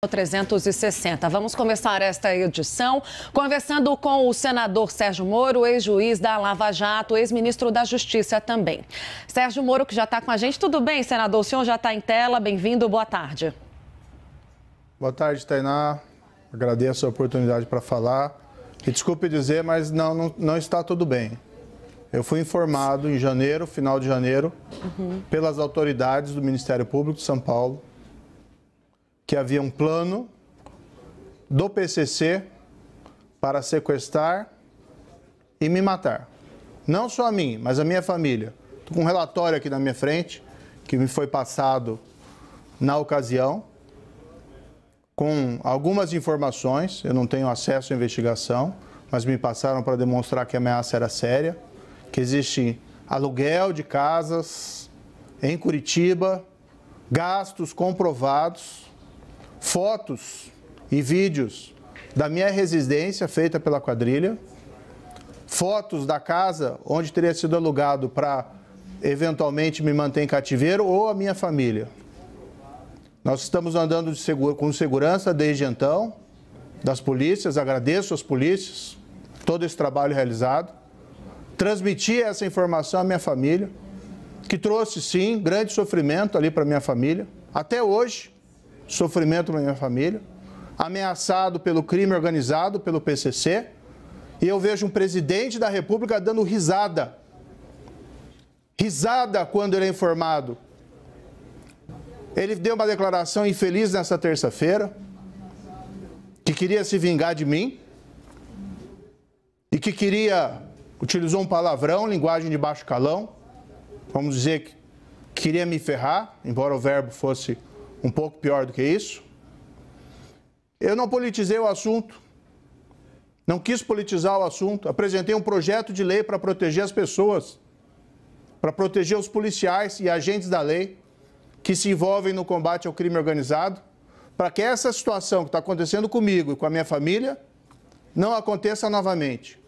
360. Vamos começar esta edição conversando com o senador Sérgio Moro, ex-juiz da Lava Jato, ex-ministro da Justiça também. Sérgio Moro, que já está com a gente. Tudo bem, senador? O senhor já está em tela. Bem-vindo. Boa tarde. Boa tarde, Tainá. Agradeço a oportunidade para falar. E desculpe dizer, mas não está tudo bem. Eu fui informado em janeiro, final de janeiro, pelas autoridades do Ministério Público de São Paulo, que havia um plano do PCC para sequestrar e me matar. Não só a mim, mas a minha família. Estou com um relatório aqui na minha frente, que me foi passado na ocasião, com algumas informações. Eu não tenho acesso à investigação, mas me passaram para demonstrar que a ameaça era séria, que existe aluguel de casas em Curitiba, gastos comprovados, fotos e vídeos da minha residência feita pela quadrilha, fotos da casa onde teria sido alugado para eventualmente me manter em cativeiro ou a minha família. Nós estamos andando com segurança desde então, das polícias, agradeço às polícias todo esse trabalho realizado. Transmiti essa informação à minha família, que trouxe sim grande sofrimento ali para minha família, até hoje. Sofrimento para minha família, ameaçado pelo crime organizado, pelo PCC, e eu vejo um presidente da República dando risada. Risada quando ele é informado. Ele deu uma declaração infeliz nessa terça-feira, que queria se vingar de mim, e que utilizou um palavrão, linguagem de baixo calão, vamos dizer que queria me ferrar, embora o verbo fosse um pouco pior do que isso. Eu não politizei o assunto, não quis politizar o assunto, apresentei um projeto de lei para proteger as pessoas, para proteger os policiais e agentes da lei que se envolvem no combate ao crime organizado, para que essa situação que está acontecendo comigo e com a minha família não aconteça novamente.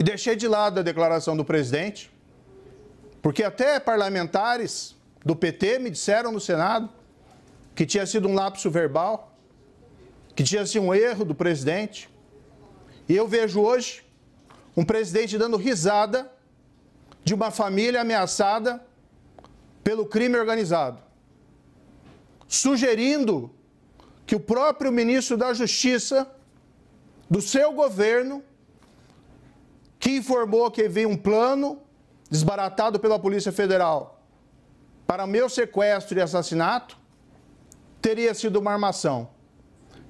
E deixei de lado a declaração do presidente, porque até parlamentares do PT me disseram no Senado que tinha sido um lapso verbal, que tinha sido um erro do presidente. E eu vejo hoje um presidente dando risada de uma família ameaçada pelo crime organizado, sugerindo que o próprio ministro da Justiça do seu governo, que informou que havia um plano desbaratado pela Polícia Federal para meu sequestro e assassinato, teria sido uma armação.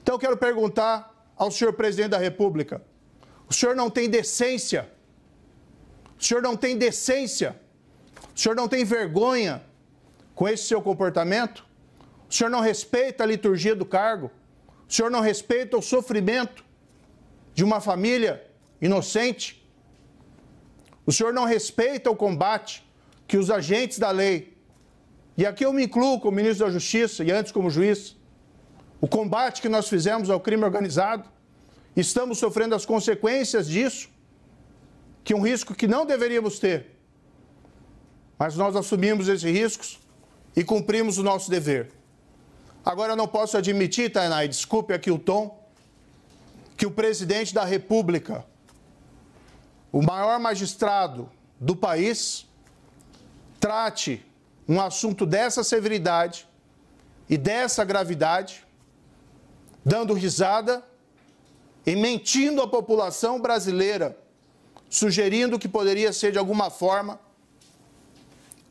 Então eu quero perguntar ao senhor presidente da República, o senhor não tem decência? O senhor não tem decência? O senhor não tem vergonha com esse seu comportamento? O senhor não respeita a liturgia do cargo? O senhor não respeita o sofrimento de uma família inocente? O senhor não respeita o combate que os agentes da lei, e aqui eu me incluo como ministro da Justiça e antes como juiz, o combate que nós fizemos ao crime organizado, estamos sofrendo as consequências disso, que é um risco que não deveríamos ter. Mas nós assumimos esses riscos e cumprimos o nosso dever. Agora eu não posso admitir, Tainá, e desculpe aqui o tom, que o presidente da República, o maior magistrado do país, trate um assunto dessa severidade e dessa gravidade, dando risada e mentindo à população brasileira, sugerindo que poderia ser de alguma forma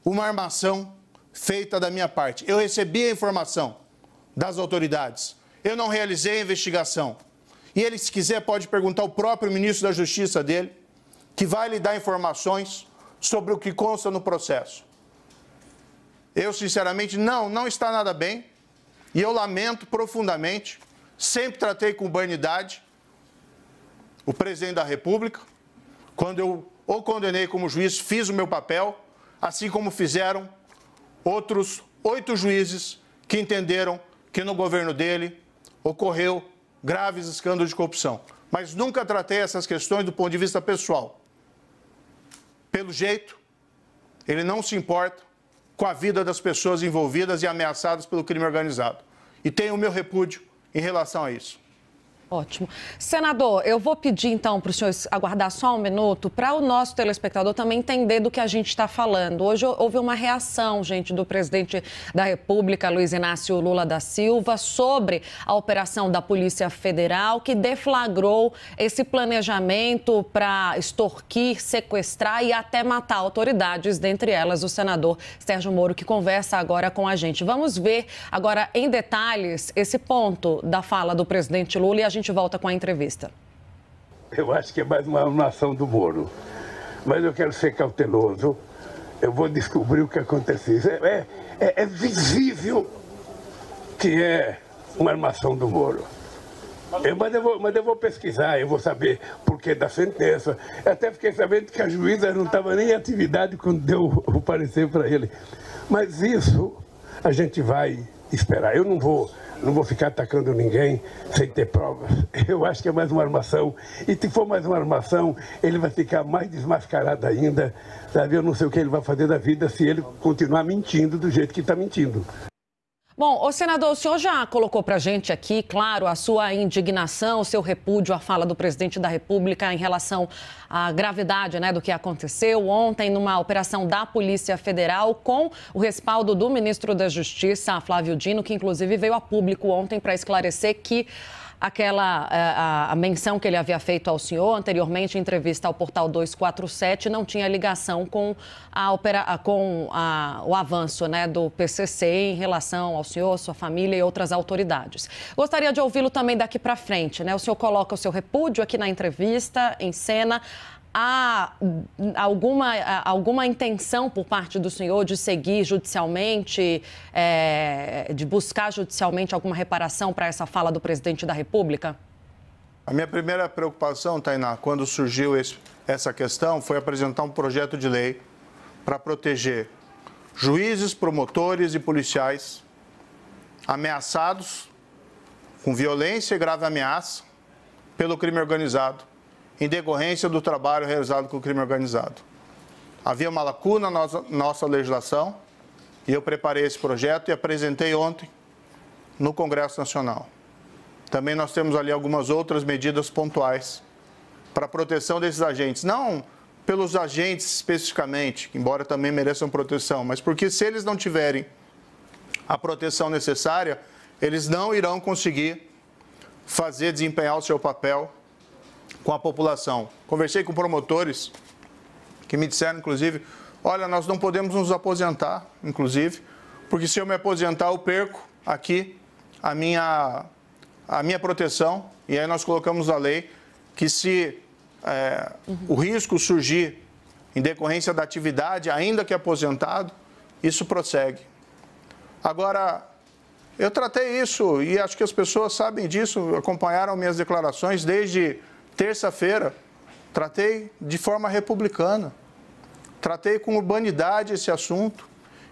uma armação feita da minha parte. Eu recebi a informação das autoridades, eu não realizei a investigação. E ele, se quiser, pode perguntar ao próprio ministro da Justiça dele, que vai lhe dar informações sobre o que consta no processo. Eu, sinceramente, não está nada bem e eu lamento profundamente. Sempre tratei com humanidade o presidente da República. Quando eu o condenei como juiz, fiz o meu papel, assim como fizeram outros 8 juízes que entenderam que no governo dele ocorreu graves escândalos de corrupção. Mas nunca tratei essas questões do ponto de vista pessoal. Pelo jeito, ele não se importa com a vida das pessoas envolvidas e ameaçadas pelo crime organizado. e tem o meu repúdio em relação a isso. Ótimo. Senador, eu vou pedir então para o senhor aguardar só um minuto para o nosso telespectador também entender do que a gente está falando. Hoje houve uma reação, gente, do presidente da República, Luiz Inácio Lula da Silva, sobre a operação da Polícia Federal que deflagrou esse planejamento para extorquir, sequestrar e até matar autoridades, dentre elas o senador Sérgio Moro, que conversa agora com a gente. Vamos ver agora em detalhes esse ponto da fala do presidente Lula e a gente volta com a entrevista. Eu acho que é mais uma armação do Moro, mas eu quero ser cauteloso. Eu vou descobrir o que aconteceu. É visível que é uma armação do Moro. Mas eu vou pesquisar, eu vou saber por que da sentença. Eu até fiquei sabendo que a juíza não estava nem em atividade quando deu o parecer para ele. Mas isso a gente vai esperar. Eu não vou ficar atacando ninguém sem ter provas. Eu acho que é mais uma armação. E se for mais uma armação, ele vai ficar mais desmascarado ainda. Sabe? Eu não sei o que ele vai fazer da vida se ele continuar mentindo do jeito que está mentindo. Bom, o senador, o senhor já colocou para a gente aqui, claro, a sua indignação, o seu repúdio à fala do presidente da República em relação à gravidade, né, do que aconteceu ontem numa operação da Polícia Federal com o respaldo do ministro da Justiça, Flávio Dino, que inclusive veio a público ontem para esclarecer que a menção que ele havia feito ao senhor anteriormente em entrevista ao Portal 247 não tinha ligação com o avanço, né, do PCC em relação ao senhor, sua família e outras autoridades. Gostaria de ouvi-lo também daqui para frente, né? O senhor coloca o seu repúdio aqui na entrevista, em cena. Há alguma intenção por parte do senhor de seguir judicialmente, de buscar judicialmente alguma reparação para essa fala do presidente da República? A minha primeira preocupação, Tainá, quando surgiu essa questão, foi apresentar um projeto de lei para proteger juízes, promotores e policiais ameaçados com violência e grave ameaça pelo crime organizado, em decorrência do trabalho realizado com o crime organizado. Havia uma lacuna na nossa legislação e eu preparei esse projeto e apresentei ontem no Congresso Nacional. Também nós temos ali algumas outras medidas pontuais para a proteção desses agentes. Não pelos agentes especificamente, embora também mereçam proteção, mas porque se eles não tiverem a proteção necessária, eles não irão conseguir desempenhar o seu papel com a população. Conversei com promotores que me disseram, inclusive, olha, nós não podemos nos aposentar, inclusive, porque se eu me aposentar, eu perco aqui a minha proteção. E aí nós colocamos na lei que se o risco surgir em decorrência da atividade, ainda que aposentado, isso prossegue. Agora, eu tratei isso e acho que as pessoas sabem disso, acompanharam minhas declarações desde terça-feira, tratei de forma republicana, tratei com urbanidade esse assunto,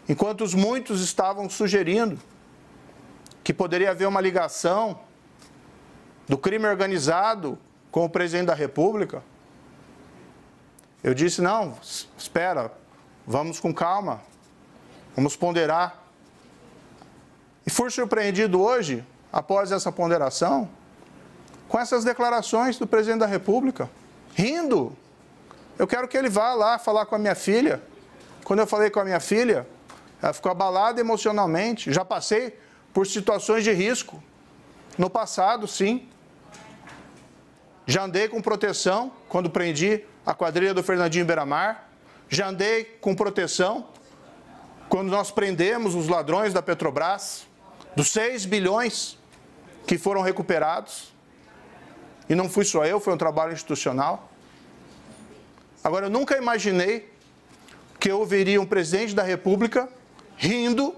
enquanto muitos estavam sugerindo que poderia haver uma ligação do crime organizado com o presidente da República. Eu disse, não, espera, vamos com calma, vamos ponderar. E fui surpreendido hoje, após essa ponderação, com essas declarações do presidente da República, rindo. Eu quero que ele vá lá falar com a minha filha. Quando eu falei com a minha filha, ela ficou abalada emocionalmente. Já passei por situações de risco. No passado, sim. Já andei com proteção quando prendi a quadrilha do Fernandinho Beiramar. Já andei com proteção quando nós prendemos os ladrões da Petrobras, dos 6 bilhões que foram recuperados. E não fui só eu, foi um trabalho institucional. Agora, eu nunca imaginei que eu ouviria um presidente da República rindo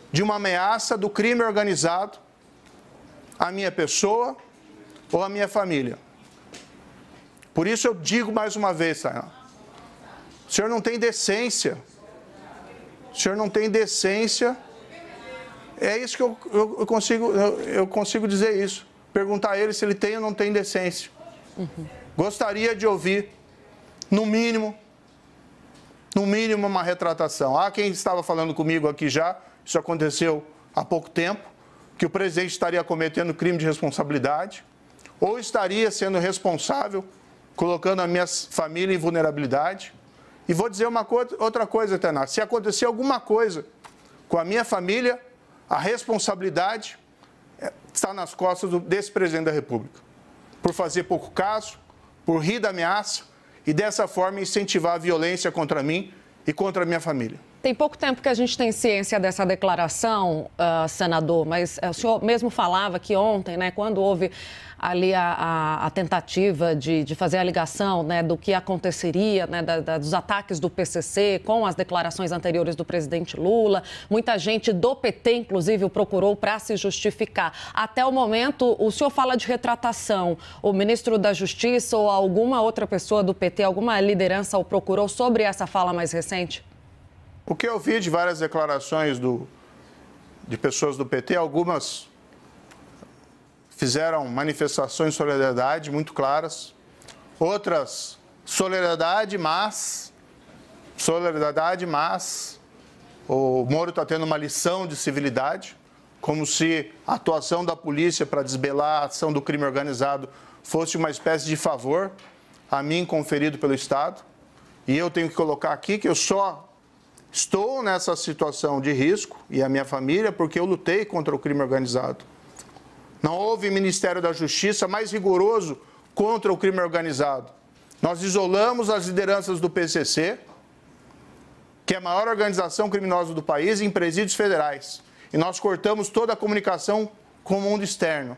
de uma ameaça do crime organizado à minha pessoa ou à minha família. Por isso eu digo mais uma vez, Tainá, o senhor não tem decência. O senhor não tem decência. É isso que eu consigo dizer isso. Perguntar a ele se ele tem ou não tem decência. Gostaria de ouvir, no mínimo, uma retratação. Há quem estava falando comigo aqui já, isso aconteceu há pouco tempo, que o presidente estaria cometendo crime de responsabilidade ou estaria sendo responsável, colocando a minha família em vulnerabilidade. E vou dizer outra coisa, Tainá. Se acontecer alguma coisa com a minha família, a responsabilidade está nas costas desse presidente da República. Por fazer pouco caso, por rir da ameaça e dessa forma incentivar a violência contra mim e contra a minha família. Tem pouco tempo que a gente tem ciência dessa declaração, senador, mas o senhor mesmo falava que ontem, né, quando houve ali a tentativa de fazer a ligação, né, do que aconteceria, né, dos ataques do PCC com as declarações anteriores do presidente Lula, muita gente do PT, inclusive, o procurou para se justificar. Até o momento, o senhor fala de retratação. O ministro da Justiça ou alguma outra pessoa do PT, alguma liderança o procurou sobre essa fala mais recente? O que eu vi de várias declarações de pessoas do PT, algumas fizeram manifestações de solidariedade muito claras, outras solidariedade, mas o Moro está tendo uma lição de civilidade, como se a atuação da polícia para desbelar a ação do crime organizado fosse uma espécie de favor a mim conferido pelo Estado. E eu tenho que colocar aqui que eu só estou nessa situação de risco, e a minha família, porque eu lutei contra o crime organizado. Não houve Ministério da Justiça mais rigoroso contra o crime organizado. Nós isolamos as lideranças do PCC, que é a maior organização criminosa do país, em presídios federais. E nós cortamos toda a comunicação com o mundo externo,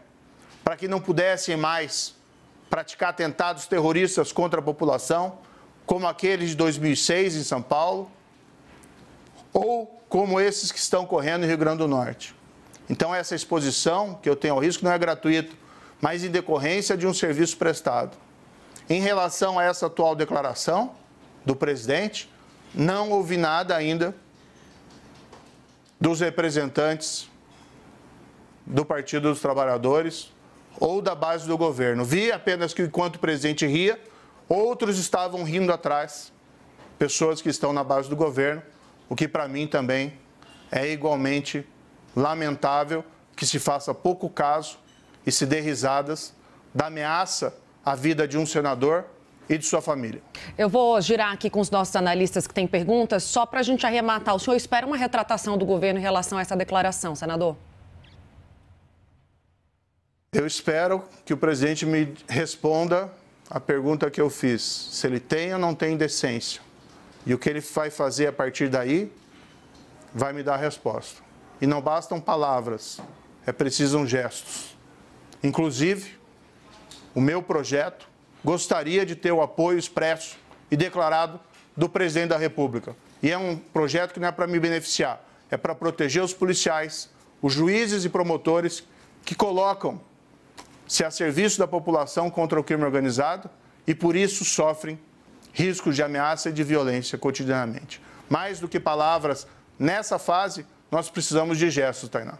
para que não pudessem mais praticar atentados terroristas contra a população, como aqueles de 2006 em São Paulo, ou como esses que estão correndo em Rio Grande do Norte. Então, essa exposição que eu tenho ao risco não é gratuita, mas em decorrência de um serviço prestado. Em relação a essa atual declaração do presidente, não ouvi nada ainda dos representantes do Partido dos Trabalhadores ou da base do governo. Vi apenas que, enquanto o presidente ria, outros estavam rindo atrás, pessoas que estão na base do governo, o que para mim também é igualmente lamentável que se faça pouco caso e se dê risadas da ameaça à vida de um senador e de sua família. Eu vou girar aqui com os nossos analistas que têm perguntas, só para a gente arrematar. O senhor espera uma retratação do governo em relação a essa declaração, senador? Eu espero que o presidente me responda a pergunta que eu fiz, se ele tem ou não tem decência. E o que ele vai fazer a partir daí vai me dar a resposta. E não bastam palavras, precisam gestos. Inclusive, o meu projeto gostaria de ter o apoio expresso e declarado do presidente da República. E é um projeto que não é para me beneficiar, é para proteger os policiais, os juízes e promotores que colocam-se a serviço da população contra o crime organizado e por isso sofrem riscos de ameaça e de violência cotidianamente. Mais do que palavras, nessa fase, nós precisamos de gestos, Tainá.